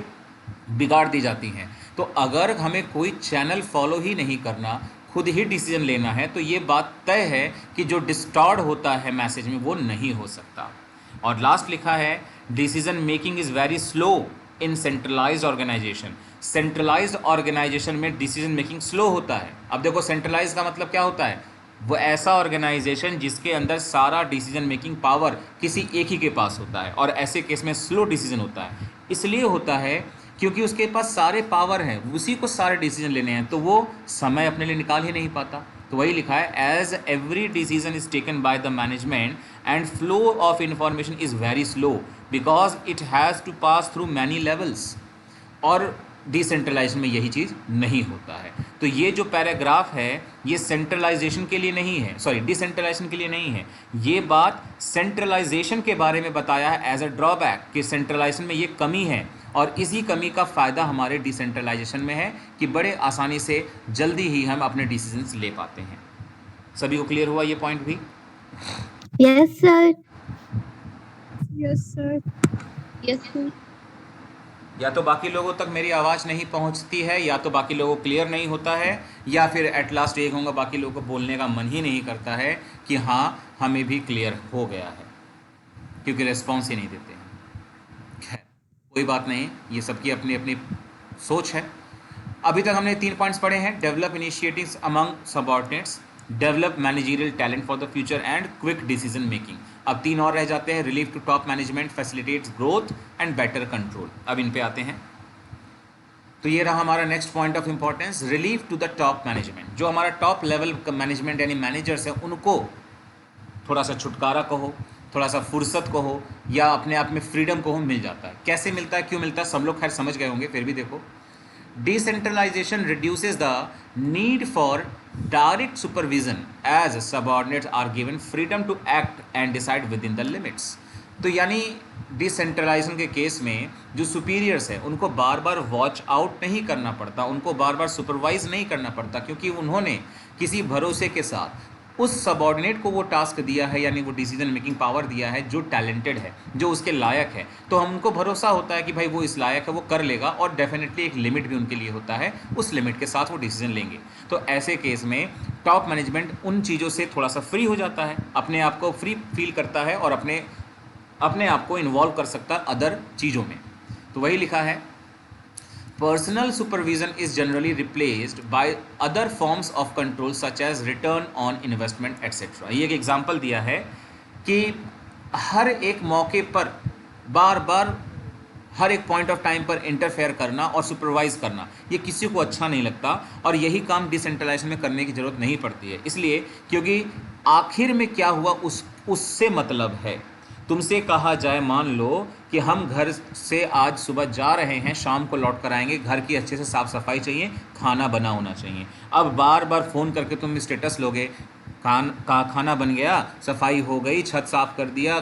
Speaker 1: बिगाड़ दी जाती हैं। तो अगर हमें कोई चैनल फॉलो ही नहीं करना, खुद ही डिसीजन लेना है, तो ये बात तय है कि जो डिस्टॉर्ट होता है मैसेज में वो नहीं हो सकता। और लास्ट लिखा है decision making is very slow in centralised organisation. Centralised organisation में डिसीजन मेकिंग स्लो होता है। अब देखो सेंट्रलाइज का मतलब क्या होता है, वो ऐसा ऑर्गेनाइजेशन जिसके अंदर सारा डिसीजन मेकिंग पावर किसी एक ही के पास होता है, और ऐसे केस में स्लो डिसीजन होता है। इसलिए होता है क्योंकि उसके पास सारे पावर हैं, उसी को सारे डिसीजन लेने हैं, तो वो समय अपने लिए निकाल ही नहीं पाता। तो वही लिखा है as every decision is taken by the management and flow of information is very slow because it has to pass through many levels. और डिसेंट्रलाइजेशन में यही चीज़ नहीं होता है। तो ये जो पैराग्राफ है ये सेंट्रलाइजेशन के लिए नहीं है, सॉरी डिसेंट्रलाइजेशन के लिए नहीं है, ये बात सेंट्रलाइजेशन के बारे में बताया है एज अ ड्रॉबैक कि सेंट्रलाइजेशन में ये कमी है, और इसी कमी का फ़ायदा हमारे डिसेंट्रलाइजेशन में है कि बड़े आसानी से जल्दी ही हम अपने डिसीजंस ले पाते हैं। सभी को क्लियर हुआ ये पॉइंट भी?
Speaker 2: Yes, sir.
Speaker 3: Yes, sir.
Speaker 5: Yes, sir.
Speaker 1: या तो बाकी लोगों तक मेरी आवाज़ नहीं पहुंचती है, या तो बाकी लोगों को क्लियर नहीं होता है, या फिर एट लास्ट एक होगा बाकी लोगों को बोलने का मन ही नहीं करता है कि हाँ हमें भी क्लियर हो गया है, क्योंकि रिस्पॉन्स ही नहीं देते हैं। खैर कोई बात नहीं, ये सबकी अपनी अपनी सोच है। अभी तक हमने 3 पॉइंट्स पढ़े हैं, develop initiatives among subordinates, develop managerial talent for the future and quick decision making. अब 3 और रह जाते हैं, relief to top management, facilitates growth and better control. अब इन पे आते हैं। तो ये रहा हमारा next point of importance, relief to the top management. जो हमारा टॉप लेवल मैनेजमेंट यानी मैनेजर्स हैं, उनको थोड़ा सा छुटकारा कहो, थोड़ा सा फुर्सत कहो, या अपने आप में फ्रीडम कहो, मिल जाता है। कैसे मिलता है, क्यों मिलता है, सब लोग खैर समझ गए होंगे, फिर भी देखो। Decentralization reduces the need for direct supervision as subordinates are given freedom to act and decide within the limits। तो यानी डिसेंट्रलाइजेशन के केस में जो सुपीरियर्स हैं उनको बार बार वॉच आउट नहीं करना पड़ता, उनको बार बार सुपरवाइज नहीं करना पड़ता, क्योंकि उन्होंने किसी भरोसे के साथ उस सबॉर्डिनेट को वो टास्क दिया है, यानी वो डिसीजन मेकिंग पावर दिया है जो टैलेंटेड है, जो उसके लायक है। तो हमको भरोसा होता है कि भाई वो इस लायक है, वो कर लेगा, और डेफिनेटली एक लिमिट भी उनके लिए होता है, उस लिमिट के साथ वो डिसीजन लेंगे। तो ऐसे केस में टॉप मैनेजमेंट उन चीज़ों से थोड़ा सा फ्री हो जाता है, अपने आप को फ्री फील करता है और अपने आप को इन्वॉल्व कर सकता है अदर चीज़ों में। तो वही लिखा है personal supervision is generally replaced by other forms of control such as return on investment etcetera. ये एक एग्जांपल दिया है कि हर एक मौके पर बार बार हर एक पॉइंट ऑफ टाइम पर इंटरफेयर करना और सुपरवाइज करना ये किसी को अच्छा नहीं लगता, और यही काम डिसेंट्रलाइजेशन में करने की ज़रूरत नहीं पड़ती है। इसलिए क्योंकि आखिर में क्या हुआ उससे मतलब है। तुमसे कहा जाए, मान लो कि हम घर से आज सुबह जा रहे हैं, शाम को लौट कर आएंगे, घर की अच्छे से साफ़ सफाई चाहिए, खाना बना होना चाहिए। अब बार बार फ़ोन करके तुम स्टेटस लोगे, खाना बन गया, सफाई हो गई, छत साफ़ कर दिया,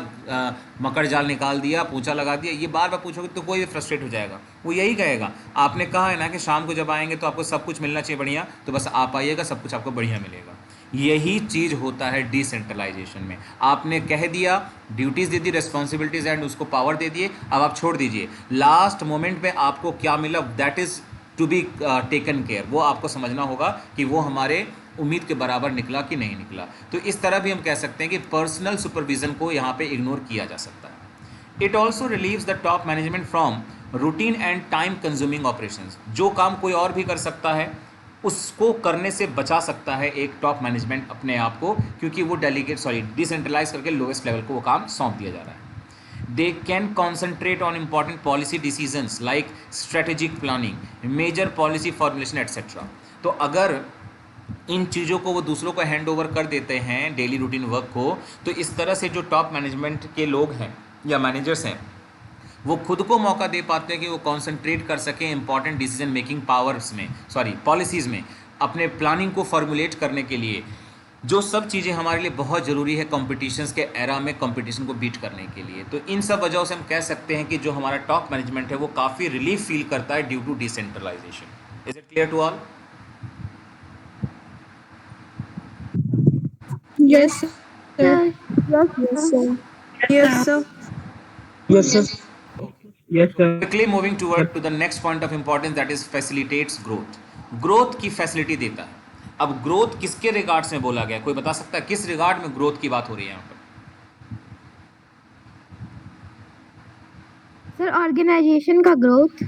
Speaker 1: मकर जाल निकाल दिया, पोछा लगा दिया, ये बार बार पूछोगे तो कोई फ्रस्ट्रेट हो जाएगा। वो यही कहेगा, आपने कहा है ना कि शाम को जब आएंगे तो आपको सब कुछ मिलना चाहिए बढ़िया, तो बस आप आइएगा, सब कुछ आपको बढ़िया मिलेगा। यही चीज़ होता है डिसेंट्रलाइजेशन में। आपने कह दिया, duties they the, responsibilities and उसको पावर दे दिए, अब आप छोड़ दीजिए, लास्ट मोमेंट में आपको क्या मिला, that is to be taken care. वो आपको समझना होगा कि वो हमारे उम्मीद के बराबर निकला कि नहीं निकला। तो इस तरह भी हम कह सकते हैं कि पर्सनल सुपरविज़न को यहाँ पे इग्नोर किया जा सकता है। It also relieves the top management from routine and time consuming operations. जो काम कोई और भी कर सकता है, उसको करने से बचा सकता है एक टॉप मैनेजमेंट अपने आप को, क्योंकि वो डिसेंट्रलाइज करके लोएस्ट लेवल को वो काम सौंप दिया जा रहा है. They can concentrate on important policy decisions like strategic planning, major policy formulation etc. तो अगर इन चीज़ों को वो दूसरों को हैंड ओवर कर देते हैं डेली रूटीन वर्क को, तो इस तरह से जो टॉप मैनेजमेंट के लोग हैं या मैनेजर्स हैं वो खुद को मौका दे पाते हैं कि वो कॉन्सेंट्रेट कर सकें इंपॉर्टेंट डिसीजन मेकिंग पावर्स में, पॉलिसीज़ में, अपने प्लानिंग को फॉर्मुलेट करने के लिए, जो सब चीज़ें हमारे लिए बहुत ज़रूरी है कंपटीशंस के एरा में कंपटीशन को बीट करने के लिए. तो इन सब वजहों से हम कह सकते हैं कि जो हमारा टॉप मैनेजमेंट है वो काफ़ी रिलीफ फील करता है due to decentralisation. Is it clear to all?
Speaker 3: Yes, sir.
Speaker 2: sir.
Speaker 3: Yes, sir.
Speaker 4: Yes, sir. Yes, sir. Yes, sir.
Speaker 1: Quickly moving toward to the next point of importance, that is facilitates growth. Growth की फैसिलिटी देता है. अब ग्रोथ किसके रिगार्ड्स में बोला गया, कोई बता सकता है किस रिगार्ड में ग्रोथ की बात हो रही है यहाँ पर?
Speaker 2: सर ऑर्गेनाइजेशन का ग्रोथ.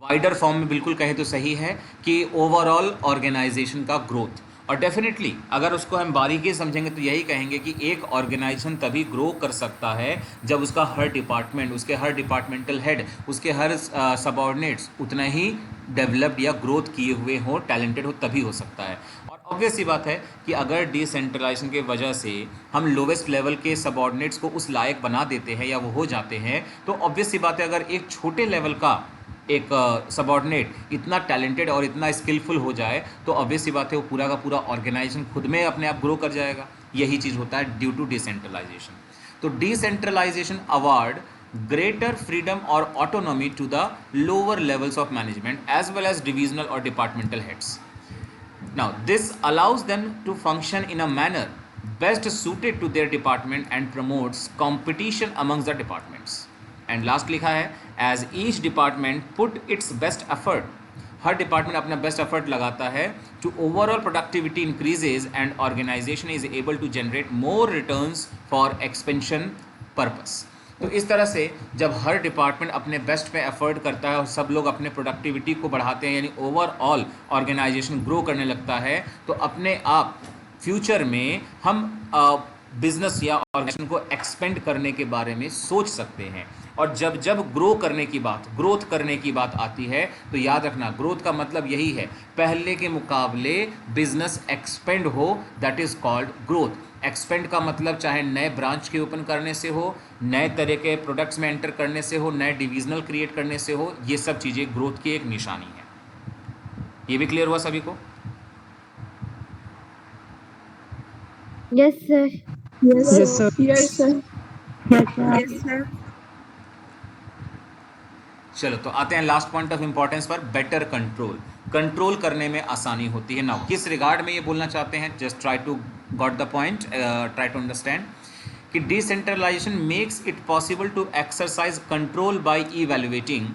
Speaker 1: वाइडर फॉर्म में बिल्कुल कहें तो सही है कि ओवरऑल ऑर्गेनाइजेशन का ग्रोथ. और डेफिनेटली अगर उसको हम बारीकी से समझेंगे तो यही कहेंगे कि एक ऑर्गेनाइजेशन तभी ग्रो कर सकता है जब उसका हर डिपार्टमेंट, उसके हर डिपार्टमेंटल हेड, उसके हर सबऑर्डिनेट्स उतना ही डेवलप्ड या ग्रोथ किए हुए हो, टैलेंटेड हो, तभी हो सकता है. और ऑब्वियस सी बात है कि अगर डिसेंट्रलाइजेशन के वजह से हम लोवेस्ट लेवल के सबऑर्डिनेट्स को उस लायक बना देते हैं या वो हो जाते हैं, तो ऑब्वियस सी बात है अगर एक छोटे लेवल का एक सबऑर्डिनेट इतना टैलेंटेड और इतना स्किलफुल हो जाए तो ऑब्वियस सी बात है वो पूरा का पूरा ऑर्गेनाइजेशन खुद में अपने आप ग्रो कर जाएगा. यही चीज़ होता है ड्यू टू डिसेंट्रलाइजेशन. तो decentralisation award greater freedom or autonomy to the lower levels of management as well as divisional or departmental heads. Now this allows them to function in a manner best suited to their department and promotes competition amongst the departments. And last लिखा है as each department put its best effort, हर डिपार्टमेंट अपना बेस्ट एफर्ट लगाता है, to overall productivity increases and organization is able to generate more returns for expansion purpose. तो इस तरह से जब हर डिपार्टमेंट अपने बेस्ट पे एफर्ट करता है और सब लोग अपने प्रोडक्टिविटी को बढ़ाते हैं, यानी ओवरऑल ऑर्गेनाइजेशन ग्रो करने लगता है, तो अपने आप फ्यूचर में हम बिजनेस या ऑर्गेनाइजेशन को एक्सपेंड करने के बारे में सोच सकते हैं. और जब जब ग्रोथ करने की बात आती है तो याद रखना ग्रोथ का मतलब यही है पहले के मुकाबले बिजनेस एक्सपेंड हो, that is called growth. Expand का मतलब चाहे नए ब्रांच के ओपन करने से हो, नए तरह के प्रोडक्ट्स में एंटर करने से हो, नए डिविजनल क्रिएट करने से हो, ये सब चीज़ें ग्रोथ की एक निशानी है. ये भी क्लियर हुआ सभी को?
Speaker 2: Yes sir.
Speaker 3: Yes,
Speaker 4: Yes,
Speaker 3: sir.
Speaker 4: sir.
Speaker 3: Yes, sir.
Speaker 4: Yes, sir.
Speaker 1: चलो तो आते हैं लास्ट पॉइंट ऑफ इंपॉर्टेंस पर, बेटर कंट्रोल करने में आसानी होती है. नाउ किस रिगार्ड में ये बोलना चाहते हैं, just try to got the point, try to understand कि decentralization makes it possible to exercise control by evaluating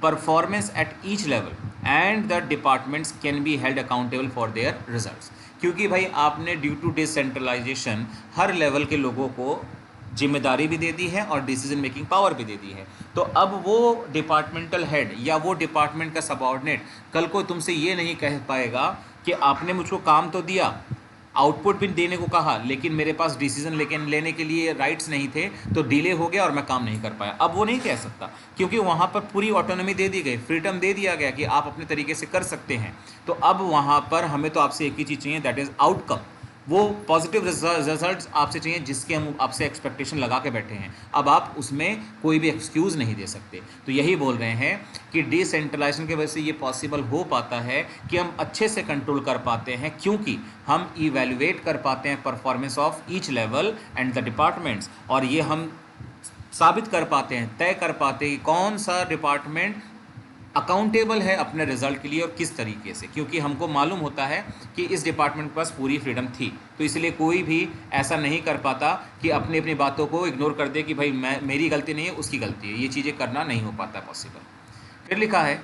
Speaker 1: performance at each level and the departments can be held accountable for their results. क्योंकि भाई आपने ड्यू टू डिसेंट्रलाइजेशन हर लेवल के लोगों को जिम्मेदारी भी दे दी है और डिसीजन मेकिंग पावर भी दे दी है. तो अब वो डिपार्टमेंटल हेड या वो डिपार्टमेंट का सबऑर्डिनेट कल को तुमसे ये नहीं कह पाएगा कि आपने मुझको काम तो दिया, आउटपुट भी देने को कहा, लेकिन मेरे पास डिसीजन लेने के लिए राइट्स नहीं थे, तो डिले हो गया और मैं काम नहीं कर पाया. अब वो नहीं कह सकता क्योंकि वहाँ पर पूरी ऑटोनॉमी दे दी गई, फ्रीडम दे दिया गया कि आप अपने तरीके से कर सकते हैं. तो अब वहाँ पर हमें तो आपसे एक ही चीज़ चाहिए, दैट इज़ आउटकम. वो पॉजिटिव रिजल्ट्स आपसे चाहिए जिसके हम आपसे एक्सपेक्टेशन लगा के बैठे हैं. अब आप उसमें कोई भी एक्सक्यूज़ नहीं दे सकते. तो यही बोल रहे हैं कि डिसेंट्रलाइजेशन की वजह से ये पॉसिबल हो पाता है कि हम अच्छे से कंट्रोल कर पाते हैं, क्योंकि हम इवैल्यूएट कर पाते हैं performance of each level and the departments, और ये हम साबित कर पाते हैं, तय कर पाते हैं कि कौन सा डिपार्टमेंट अकाउंटेबल है अपने रिजल्ट के लिए और किस तरीके से, क्योंकि हमको मालूम होता है कि इस डिपार्टमेंट के पास पूरी फ्रीडम थी. तो इसलिए कोई भी ऐसा नहीं कर पाता कि अपनी अपनी बातों को इग्नोर कर दे कि भाई मेरी गलती नहीं है, उसकी गलती है. ये चीज़ें करना नहीं हो पाता पॉसिबल. फिर लिखा है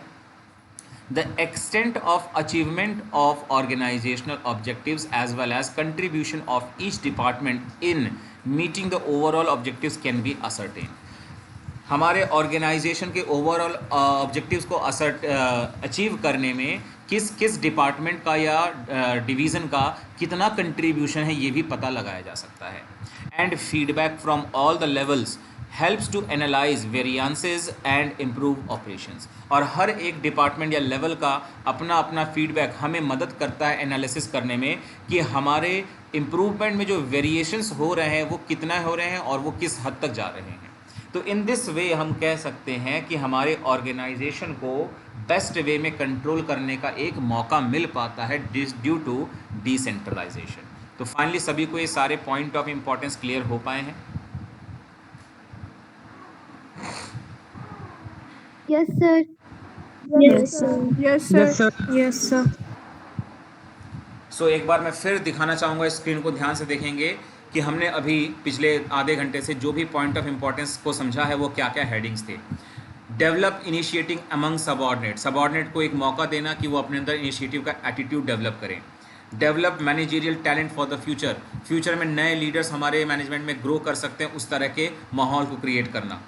Speaker 1: the extent of achievement of organizational objectives as well as contribution of each department in meeting the overall objectives can be ascertained. हमारे ऑर्गेनाइजेशन के ओवरऑल ऑब्जेक्टिव्स को अचीव करने में किस किस डिपार्टमेंट का या डिवीज़न का कितना कंट्रीब्यूशन है ये भी पता लगाया जा सकता है। And feedback from all the levels helps to analyse variances and improve operations. और हर एक डिपार्टमेंट या लेवल का अपना अपना फीडबैक हमें मदद करता है एनालिसिस करने में कि हमारे इम्प्रूवमेंट में जो वेरिएशंस हो रहे हैं वो कितना हो रहे हैं और वो किस हद तक जा रहे हैं। तो इन दिस वे हम कह सकते हैं कि हमारे ऑर्गेनाइजेशन को बेस्ट वे में कंट्रोल करने का एक मौका मिल पाता है ड्यू टू डिसेंट्रलाइजेशन। तो फाइनली सभी को ये सारे पॉइंट ऑफ इंपॉर्टेंस क्लियर हो पाए हैं?
Speaker 2: Yes, sir.
Speaker 3: Yes, sir.
Speaker 4: Yes, sir.
Speaker 3: Yes, sir.
Speaker 1: सो एक बार मैं फिर दिखाना चाहूँगा, स्क्रीन को ध्यान से देखेंगे कि हमने अभी पिछले आधे घंटे से जो भी पॉइंट ऑफ इंपॉर्टेंस को समझा है वो क्या क्या हेडिंग्स थे। Develop initiating among subordinate, subordinate को एक मौका देना कि वो अपने अंदर इनिशिएटिव का एटीट्यूड डेवलप करें। Develop managerial talent for the future, future में नए लीडर्स हमारे मैनेजमेंट में ग्रो कर सकते हैं, उस तरह के माहौल को क्रिएट करना।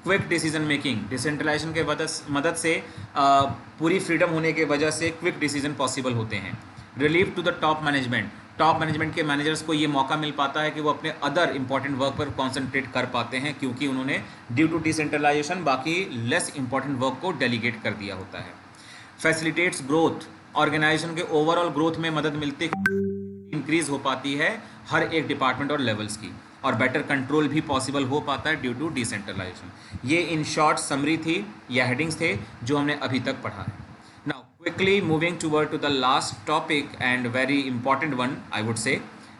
Speaker 1: क्विक डिसीजन मेकिंग, डिसेंट्रलाइजेशन के मदद से पूरी फ्रीडम होने के वजह से क्विक डिसीजन पॉसिबल होते हैं। Relief to the top management, top management के मैनेजर्स को ये मौका मिल पाता है कि वो अपने अदर इंपॉर्टेंट वर्क पर कॉन्सेंट्रेट कर पाते हैं, क्योंकि उन्होंने ड्यू टू डिसेंट्रलाइजेशन बाकी लेस इंपॉर्टेंट वर्क को डेलीगेट कर दिया होता है। फैसिलिटेट्स ग्रोथ, ऑर्गेनाइजेशन के ओवरऑल ग्रोथ में मदद मिलती है, इंक्रीज हो पाती है हर एक डिपार्टमेंट और लेवल्स की, और बेटर कंट्रोल भी पॉसिबल हो पाता है ड्यू टू डिसेंट्रलाइजेशन। ये इन शॉर्ट समरी थी या हेडिंग्स थे जो हमने अभी तक पढ़ा है। Now quickly moving toward to the last topic and very important one I would say,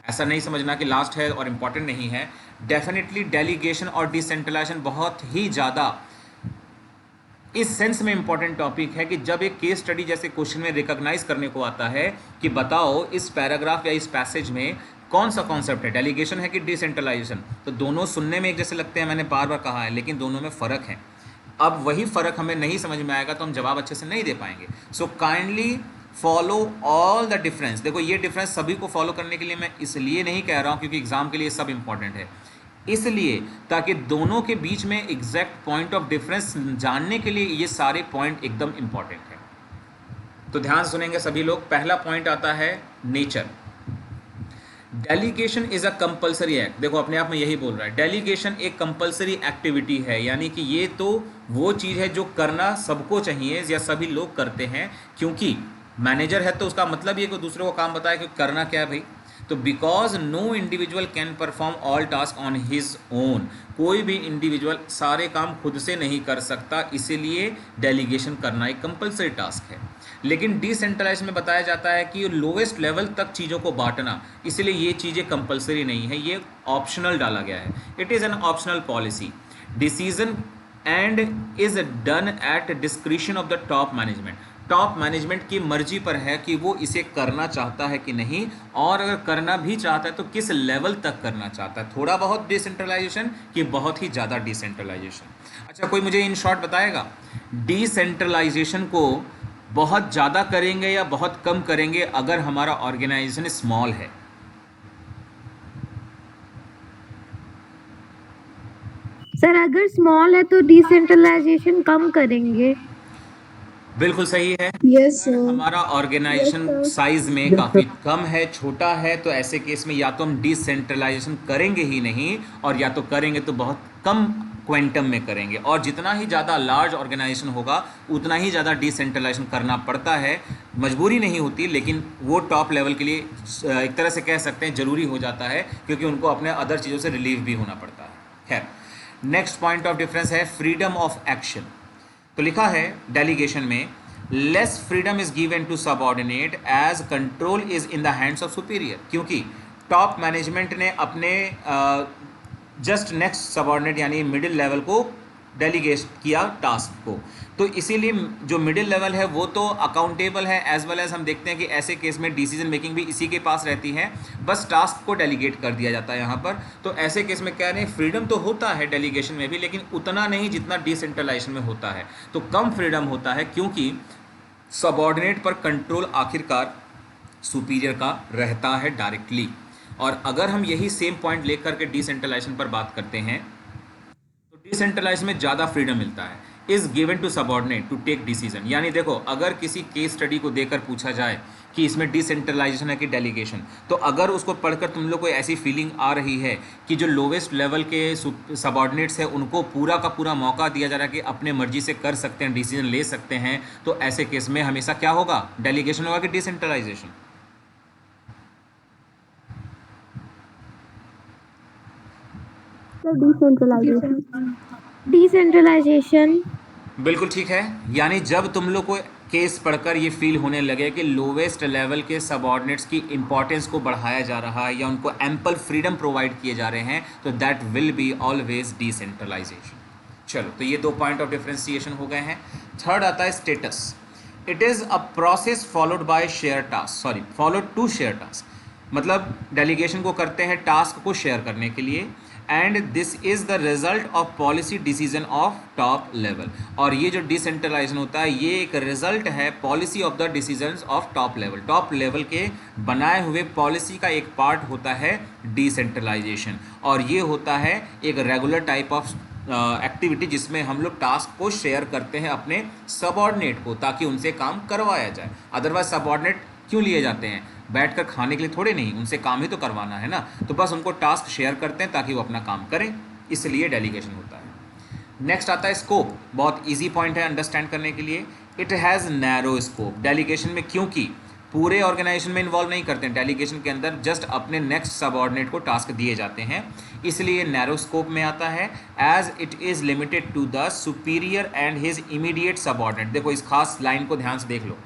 Speaker 1: ऐसा नहीं समझना कि लास्ट है और इम्पॉर्टेंट नहीं है। डेफिनेटली डेलीगेशन और डिसेंट्रलाइजेशन बहुत ही ज़्यादा इस सेंस में इंपॉर्टेंट टॉपिक है कि जब एक केस स्टडी जैसे क्वेश्चन में रिकॉग्नाइज करने को आता है कि बताओ इस पैराग्राफ या इस पैसेज में कौन सा कॉन्सेप्ट है, डेलीगेशन है कि डिसेंट्रलाइजेशन, तो दोनों सुनने में एक जैसे लगते हैं, मैंने बार बार कहा है, लेकिन दोनों में फ़र्क है। अब वही फ़र्क हमें नहीं समझ में आएगा तो हम जवाब अच्छे से नहीं दे पाएंगे। So kindly follow all the difference. देखो ये डिफरेंस सभी को फॉलो करने के लिए मैं इसलिए नहीं कह रहा हूँ क्योंकि एग्जाम के लिए सब इंपॉर्टेंट है, इसलिए ताकि दोनों के बीच में एग्जैक्ट पॉइंट ऑफ डिफरेंस जानने के लिए ये सारे पॉइंट एकदम इंपॉर्टेंट है। तो ध्यान सुनेंगे सभी लोग। पहला पॉइंट आता है nature. Delegation is a compulsory act. देखो अपने आप में यही बोल रहा है, डेलीगेशन एक कंपलसरी एक्टिविटी है, यानी कि ये तो वो चीज़ है जो करना सबको चाहिए या सभी लोग करते हैं, क्योंकि मैनेजर है तो उसका मतलब ये कि दूसरों को काम बताए कि करना क्या है भाई। तो because no individual can perform all task on his own, कोई भी इंडिविजुअल सारे काम खुद से नहीं कर सकता, इसीलिए डेलीगेशन करना एक कंपलसरी टास्क है। लेकिन डिसेंट्रलाइजेशन में बताया जाता है कि लोवेस्ट लेवल तक चीज़ों को बांटना, इसलिए ये चीज़ें कंपलसरी नहीं है, ये ऑप्शनल डाला गया है। It is an optional policy. Decision and is done at discretion of the top management. Top management की मर्जी पर है कि वो इसे करना चाहता है कि नहीं, और अगर करना भी चाहता है तो किस लेवल तक करना चाहता है, थोड़ा बहुत डिसेंट्रलाइजेशन कि बहुत ही ज़्यादा डिसेंट्रलाइजेशन। अच्छा, कोई मुझे इन शॉर्ट बताएगा डिसेंट्रलाइजेशन को बहुत ज़्यादा करेंगे या बहुत कम करेंगे अगर हमारा ऑर्गेनाइजेशन स्मॉल है?
Speaker 2: सर अगर स्मॉल है तो डिसेंट्रलाइजेशन कम करेंगे।
Speaker 1: बिल्कुल सही है।
Speaker 3: Yes,
Speaker 1: अगर
Speaker 3: sir.
Speaker 1: हमारा ऑर्गेनाइजेशन
Speaker 3: Yes, sir.
Speaker 1: साइज में काफ़ी कम है, छोटा है, तो ऐसे केस में या तो हम डिसेंट्रलाइजेशन करेंगे ही नहीं, और या तो करेंगे तो बहुत कम क्वांटम में करेंगे, और जितना ही ज़्यादा लार्ज ऑर्गेनाइजेशन होगा उतना ही ज़्यादा डिसेंट्रलाइजेशन करना पड़ता है। मजबूरी नहीं होती, लेकिन वो टॉप लेवल के लिए एक तरह से कह सकते हैं ज़रूरी हो जाता है, क्योंकि उनको अपने अदर चीज़ों से रिलीव भी होना पड़ता है। खैर, नेक्स्ट पॉइंट ऑफ डिफरेंस है फ्रीडम ऑफ एक्शन। तो लिखा है डेलीगेशन में less freedom is given to subordinate as control is in the hands of superior, क्योंकि टॉप मैनेजमेंट ने अपने जस्ट नेक्स्ट सबऑर्डिनेट यानी मिडिल लेवल को डेलीगेट किया टास्क को, तो इसीलिए जो मिडिल लेवल है वो तो अकाउंटेबल है, एज वेल एज हम देखते हैं कि ऐसे केस में डिसीजन मेकिंग भी इसी के पास रहती है, बस टास्क को डेलीगेट कर दिया जाता है यहाँ पर। तो ऐसे केस में कह रहे हैं फ्रीडम तो होता है डेलीगेशन में भी, लेकिन उतना नहीं जितना डिसेंट्रलाइजेशन में होता है, तो कम फ्रीडम होता है, क्योंकि सबऑर्डिनेट पर कंट्रोल आखिरकार सुपीरियर का रहता है डायरेक्टली। और अगर हम यही सेम पॉइंट लेकर के डिसेंट्रलाइजेशन पर बात करते हैं तो डिसेंट्रलाइजेशन में ज़्यादा फ्रीडम मिलता है। Is given to subordinate to take decision. यानी देखो, अगर किसी केस स्टडी को देकर पूछा जाए कि इसमें डिसेंट्रलाइजेशन है कि डेलीगेशन, तो अगर उसको पढ़कर तुम लोग को ऐसी फीलिंग आ रही है कि जो लोवेस्ट लेवल के सबऑर्डिनेट्स हैं उनको पूरा का पूरा मौका दिया जा रहा है कि अपने मर्जी से कर सकते हैं, डिसीजन ले सकते हैं, तो ऐसे केस में हमेशा क्या होगा, डेलीगेशन होगा कि डिसेंट्रलाइजेशन?
Speaker 3: डिसेंट्रलाइजेशन।
Speaker 2: डिसेंट्रलाइजेशन।
Speaker 1: बिल्कुल ठीक है। यानी जब तुम लोग को केस पढ़कर ये फील होने लगे कि लोवेस्ट लेवल के सबऑर्डिनेट्स की इंपॉर्टेंस को बढ़ाया जा रहा है या उनको एम्पल फ्रीडम प्रोवाइड किए जा रहे हैं, तो that will be always decentralisation. चलो, तो ये 2 पॉइंट ऑफ डिफरेंशिएशन हो गए हैं। थर्ड आता है status. It is a process followed by share task, followed to share task. मतलब डेलीगेशन को करते हैं टास्क को शेयर करने के लिए, and this is the result of policy decision of top level. और ये जो डिसेंट्रलाइजेशन होता है ये एक रिजल्ट है policy of the decisions of top level. Top level के बनाए हुए पॉलिसी का एक पार्ट होता है डिसेंट्रलाइजेशन, और ये होता है एक रेगुलर टाइप ऑफ एक्टिविटी जिसमें हम लोग टास्क को शेयर करते हैं अपने सबऑर्डिनेट को, ताकि उनसे काम करवाया जाए। अदरवाइज सबऑर्डिनेट क्यों लिए जाते हैं? बैठकर खाने के लिए थोड़े नहीं, उनसे काम ही तो करवाना है ना। तो बस उनको टास्क शेयर करते हैं ताकि वो अपना काम करें, इसलिए डेलीगेशन होता है। नेक्स्ट आता है स्कोप। बहुत इजी पॉइंट है अंडरस्टैंड करने के लिए। It has narrow scope delegation में, क्योंकि पूरे ऑर्गेनाइजेशन में इन्वॉल्व नहीं करते हैं। डेलीगेशन के अंदर जस्ट अपने नेक्स्ट सबऑर्डिनेट को टास्क दिए जाते हैं, इसलिए नैरो स्कोप में आता है। As it is limited to the superior and his immediate subordinate. देखो, इस खास लाइन को ध्यान से देख लो।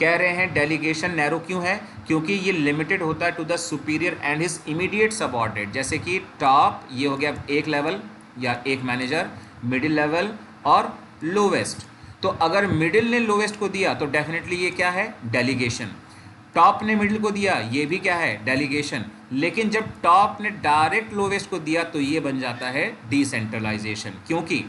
Speaker 1: कह रहे हैं डेलीगेशन नैरो क्यों है? क्योंकि ये लिमिटेड होता है to the superior and his immediate subordinate. जैसे कि टॉप, ये हो गया एक लेवल या एक मैनेजर, मिडिल लेवल और लोवेस्ट। तो अगर मिडिल ने लोवेस्ट को दिया तो डेफिनेटली ये क्या है, डेलीगेशन। टॉप ने मिडिल को दिया, ये भी क्या है, डेलीगेशन। लेकिन जब टॉप ने डायरेक्ट लोवेस्ट को दिया तो ये बन जाता है डिसेंट्रलाइजेशन, क्योंकि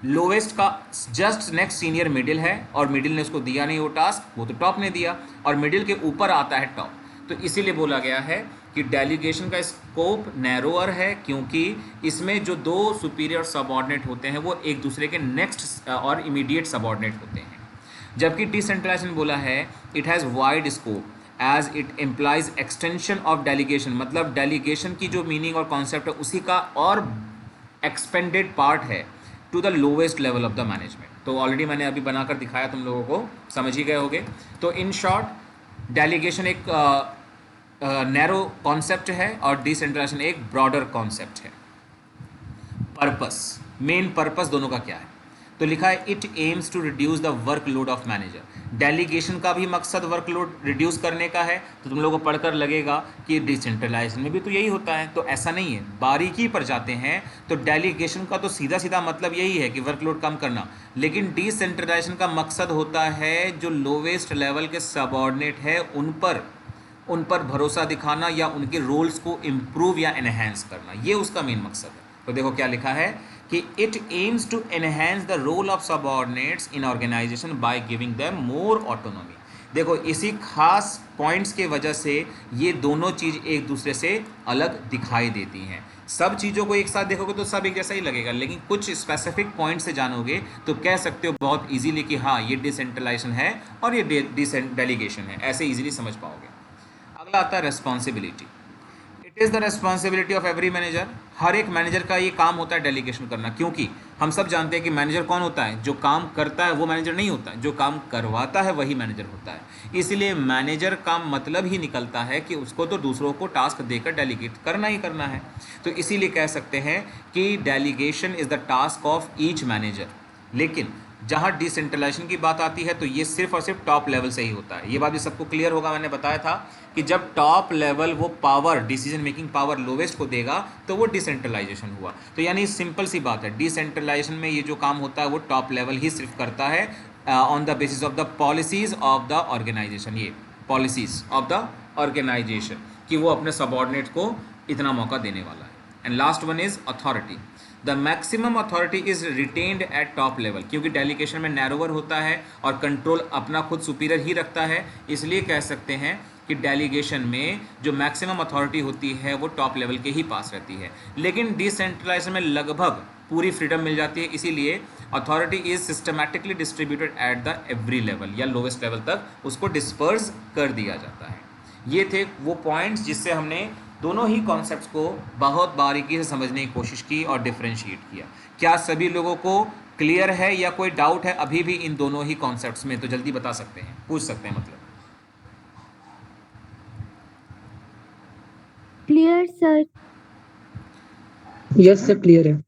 Speaker 1: लोवेस्ट का जस्ट नेक्स्ट सीनियर मिडिल है और मिडिल ने उसको दिया नहीं वो टास्क, वो तो टॉप ने दिया, और मिडिल के ऊपर आता है टॉप। तो इसीलिए बोला गया है कि डेलीगेशन का स्कोप नैरोअर है, क्योंकि इसमें जो 2 सुपीरियर सबऑर्डिनेट होते हैं वो एक दूसरे के नेक्स्ट और इमीडिएट सबऑर्डिनेट होते हैं। जबकि डिसेंट्रलाइजेशन बोला है it has wide scope as it implies extension of delegation. मतलब डेलीगेशन की जो मीनिंग और कॉन्सेप्ट है उसी का और एक्सपेंडेड पार्ट है to the lowest level of the management. तो ऑलरेडी मैंने अभी बनाकर दिखाया, तुम लोगों को समझ ही गए होगे। तो इन शॉर्ट डेलीगेशन एक नैरो कॉन्सेप्ट है और डिसेंट्रलाइजेशन एक ब्रॉडर कॉन्सेप्ट है। पर्पस, मेन पर्पस दोनों का क्या है? तो लिखा है it aims to reduce the workload of manager. Delegation का भी मकसद वर्कलोड रिड्यूस करने का है। तो तुम लोगों को पढ़कर लगेगा कि डिसेंट्रलाइजेशन में भी तो यही होता है, तो ऐसा नहीं है। बारीकी पर जाते हैं तो डेलीगेशन का तो सीधा सीधा मतलब यही है कि वर्कलोड कम करना, लेकिन डिसेंट्रलाइजेशन का मकसद होता है जो लोवेस्ट लेवल के सबऑर्डिनेट है उन पर भरोसा दिखाना या उनके रोल्स को इम्प्रूव या एनहेंस करना, ये उसका मेन मकसद है। तो देखो क्या लिखा है कि it aims to enhance the role of subordinates in organisation by giving them more autonomy. देखो, इसी खास पॉइंट्स के वजह से ये दोनों चीज़ एक दूसरे से अलग दिखाई देती हैं। सब चीज़ों को एक साथ देखोगे तो सब एक जैसा ही लगेगा, लेकिन कुछ स्पेसिफिक पॉइंट से जानोगे तो कह सकते हो बहुत इजीली कि हाँ ये डिसेंट्रलाइजेशन है और ये डेलीगेशन है, ऐसे इजीली समझ पाओगे। अगला आता है responsibility. It is the responsibility of every manager. हर एक मैनेजर का ये काम होता है डेलीगेशन करना, क्योंकि हम सब जानते हैं कि मैनेजर कौन होता है? जो काम करता है वो मैनेजर नहीं होता है, जो काम करवाता है वही मैनेजर होता है। इसलिए मैनेजर का मतलब ही निकलता है कि उसको तो दूसरों को टास्क देकर डेलीगेट करना ही करना है। तो इसीलिए कह सकते हैं कि delegation is the task of each manager. लेकिन जहाँ डिसेंट्रलाइजेशन की बात आती है तो ये सिर्फ और सिर्फ टॉप लेवल से ही होता है। ये बात भी सबको क्लियर होगा। मैंने बताया था कि जब टॉप लेवल वो power, decision making power lowest को देगा तो वो डिसेंट्रलाइजेशन हुआ। तो यानी सिंपल सी बात है, डिसेंट्रलाइजेशन में ये जो काम होता है वो टॉप लेवल ही सिर्फ करता है on the basis of the policies of the organisation. ये पॉलिसीज़ ऑफ द ऑर्गेनाइजेशन कि वो अपने सबऑर्डिनेट को इतना मौका देने वाला है। And last one is authority. The maximum authority is retained eight top level, क्योंकि डेलीगेशन में नैरोवर होता है और कंट्रोल अपना खुद सुपीरियर ही रखता है। इसलिए कह सकते हैं कि डेलीगेशन में जो मैक्सिमम अथॉरिटी होती है वो टॉप लेवल के ही पास रहती है, लेकिन डिसेंट्रलाइजेशन में लगभग पूरी फ्रीडम मिल जाती है, इसीलिए authority is systematically distributed at the every level या लोवेस्ट लेवल तक उसको डिस्पर्स कर दिया जाता है। ये थे वो पॉइंट्स जिससे हमने दोनों ही कॉन्सेप्ट्स को बहुत बारीकी से समझने की कोशिश की और डिफरेंशिएट किया। क्या सभी लोगों को क्लियर है या कोई डाउट है अभी भी इन दोनों ही कॉन्सेप्ट्स में? तो जल्दी बता सकते हैं, पूछ सकते हैं मतलब।
Speaker 2: Clear sir.
Speaker 4: Yes sir, clear है।